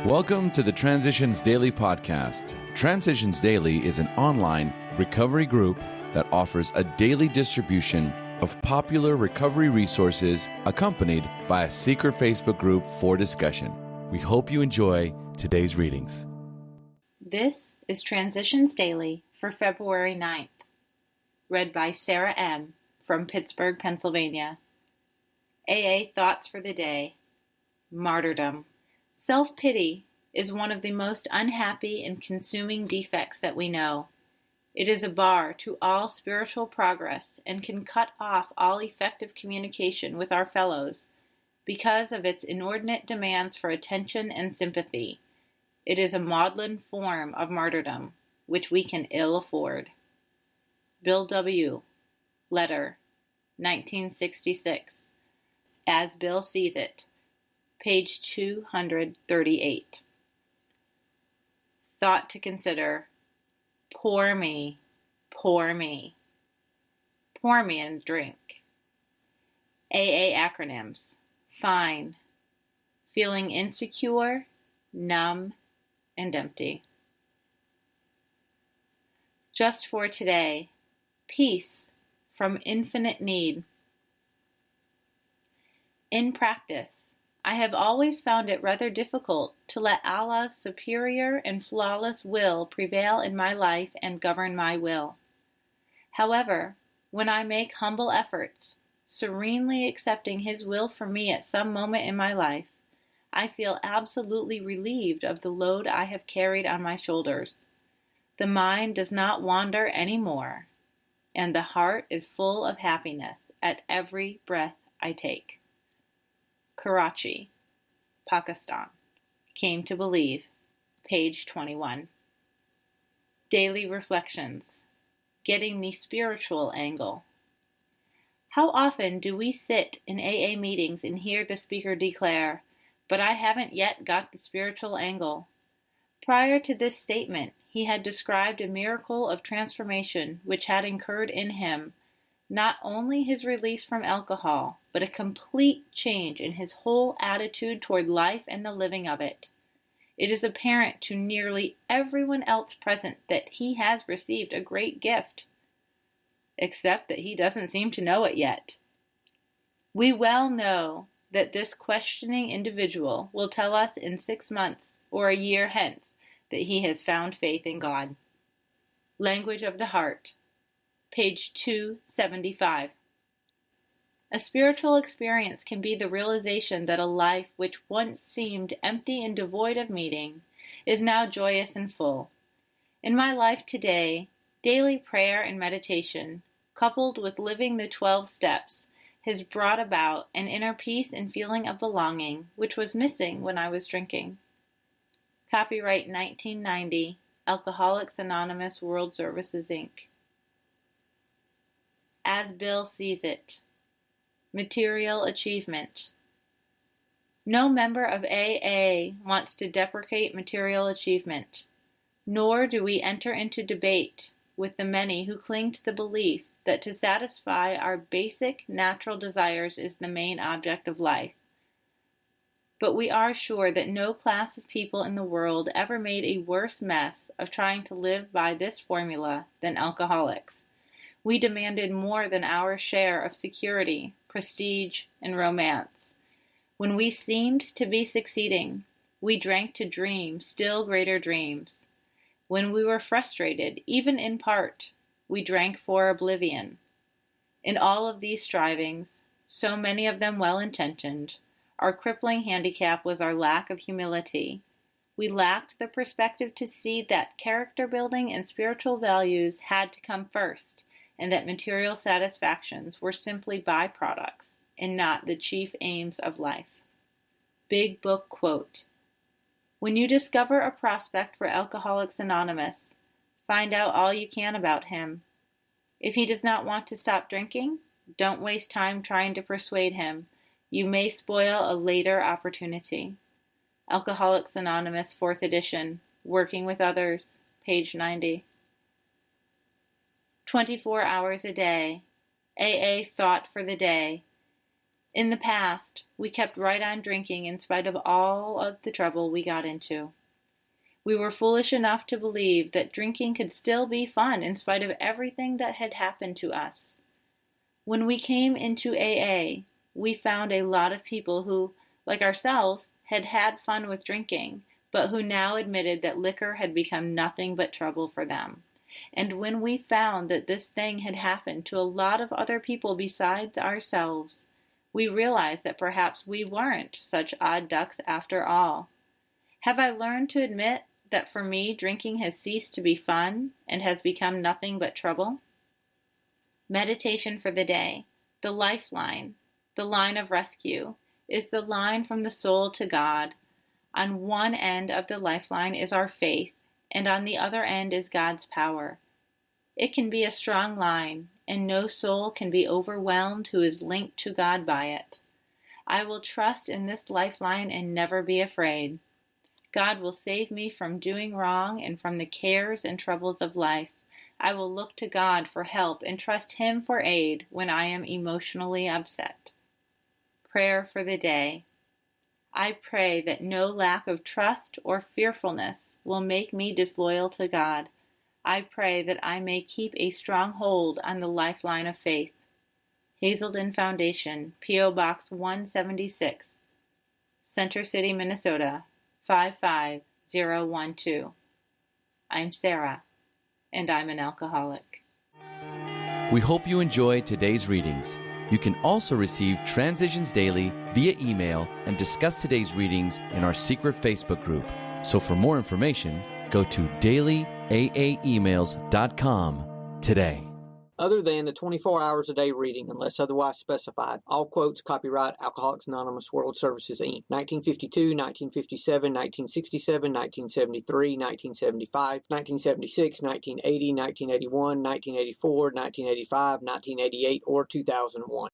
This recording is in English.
Welcome to the Transitions Daily podcast. Transitions Daily is an online recovery group that offers a daily distribution of popular recovery resources accompanied by a secret Facebook group for discussion. We hope you enjoy today's readings. This is Transitions Daily for February 9th, read by Sarah M. from Pittsburgh, Pennsylvania. AA Thoughts for the Day. Martyrdom. Self-pity is one of the most unhappy and consuming defects that we know. It is a bar to all spiritual progress and can cut off all effective communication with our fellows because of its inordinate demands for attention and sympathy. It is a maudlin form of martyrdom, which we can ill afford. Bill W. Letter, 1966. As Bill Sees It. Page 238. Thought to consider. Pour me, pour me. Pour me a drink. AA acronyms. Fine. Feeling insecure, numb, and empty. Just for today. Peace from infinite need. In practice, I have always found it rather difficult to let Allah's superior and flawless will prevail in my life and govern my will. However, when I make humble efforts, serenely accepting His will for me at some moment in my life, I feel absolutely relieved of the load I have carried on my shoulders. The mind does not wander any more, and the heart is full of happiness at every breath I take. Karachi, Pakistan. Came to Believe, page 21. Daily Reflections. Getting the Spiritual Angle. How often do we sit in AA meetings and hear the speaker declare, "But I haven't yet got the spiritual angle." Prior to this statement, he had described a miracle of transformation which had occurred in him, not only his release from alcohol, but a complete change in his whole attitude toward life and the living of it. It is apparent to nearly everyone else present that he has received a great gift, except that he doesn't seem to know it yet. We well know that this questioning individual will tell us in 6 months or a year hence that he has found faith in God. Language of the Heart. Page 275. A spiritual experience can be the realization that a life which once seemed empty and devoid of meaning is now joyous and full. In my life today, daily prayer and meditation, coupled with living the 12 steps, has brought about an inner peace and feeling of belonging which was missing when I was drinking. Copyright 1990, Alcoholics Anonymous World Services, Inc. As Bill Sees It. Material Achievement. No member of AA wants to deprecate material achievement, nor do we enter into debate with the many who cling to the belief that to satisfy our basic natural desires is the main object of life. But we are sure that no class of people in the world ever made a worse mess of trying to live by this formula than alcoholics. We demanded more than our share of security, prestige, and romance. When we seemed to be succeeding, we drank to dream still greater dreams. When we were frustrated, even in part, we drank for oblivion. In all of these strivings, so many of them well-intentioned, our crippling handicap was our lack of humility. We lacked the perspective to see that character building and spiritual values had to come first, and that material satisfactions were simply byproducts and not the chief aims of life. Big Book Quote. When you discover a prospect for Alcoholics Anonymous, find out all you can about him. If he does not want to stop drinking, don't waste time trying to persuade him. You may spoil a later opportunity. Alcoholics Anonymous, 4th edition, Working with Others, page 90. 24 hours a day. AA Thought for the Day. In the past, we kept right on drinking in spite of all of the trouble we got into. We were foolish enough to believe that drinking could still be fun in spite of everything that had happened to us. When we came into AA, we found a lot of people who, like ourselves, had had fun with drinking, but who now admitted that liquor had become nothing but trouble for them. And when we found that this thing had happened to a lot of other people besides ourselves, we realized that perhaps we weren't such odd ducks after all. Have I learned to admit that for me drinking has ceased to be fun and has become nothing but trouble? Meditation for the day, the lifeline, the line of rescue, is the line from the soul to God. On one end of the lifeline is our faith, and on the other end is God's power. It can be a strong line, and no soul can be overwhelmed who is linked to God by it. I will trust in this lifeline and never be afraid. God will save me from doing wrong and from the cares and troubles of life. I will look to God for help and trust Him for aid when I am emotionally upset. Prayer for the day. I pray that no lack of trust or fearfulness will make me disloyal to God. I pray that I may keep a strong hold on the lifeline of faith. Hazelden Foundation, P.O. Box 176, Center City, Minnesota, 55012. I'm Sarah, and I'm an alcoholic. We hope you enjoyed today's readings. You can also receive Transitions Daily via email and discuss today's readings in our secret Facebook group. So for more information, go to dailyaaemails.com today. Other than the 24 hours a day reading, unless otherwise specified, all quotes copyright Alcoholics Anonymous World Services, Inc. 1952, 1957, 1967, 1973, 1975, 1976, 1980, 1981, 1984, 1985, 1988, or 2001.